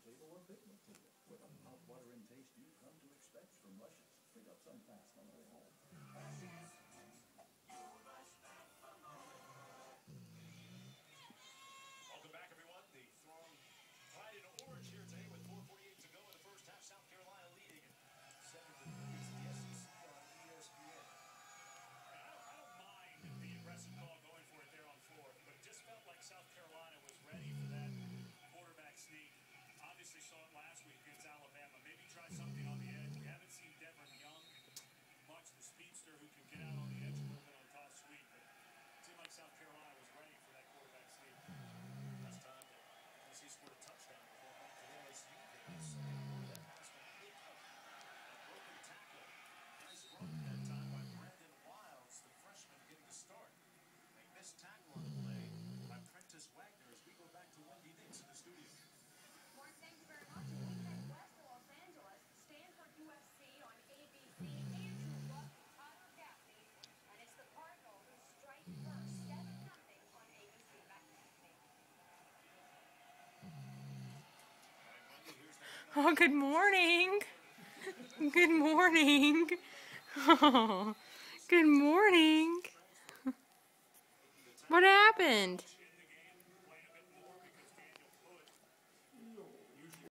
table or picnic table with a mouth-watering taste you've come to expect from Russia's. Pick up some fast on the way home. Welcome back, everyone. The throng tied in orange here today with 4:48 to go in the first half. South Carolina leading 7-3. It's the SEC on ESPN. I don't mind the aggressive call going for it there on fourth, but it just felt like South Carolina was ready for that quarterback sneak. Obviously saw it last week against Alabama. Maybe try something on the edge. We haven't seen Devin Young much, the speedster who can get out on the edge a little bit on toss sweep, but it seemed like South Carolina was ready for that quarterback sneak. Last time that Tennessee scored a touchdown before back to LSU there. Second quarter, that pass went picked up. A broken tackle. Nice run that time by Brandon Wilds, the freshman getting the start. A missed tackle on the play by Prentice Wagner as we go back to Wendy Nix in the studio. Mark, thank you very much. And we head west to Los Angeles. Stanford UFC on ABC. Andrew Luck and Tyler Gaffney. And it's the Cardinals who strike first. 7-0 on ABC. Back to you. Oh, good morning. Good morning. Oh, good morning. What happened?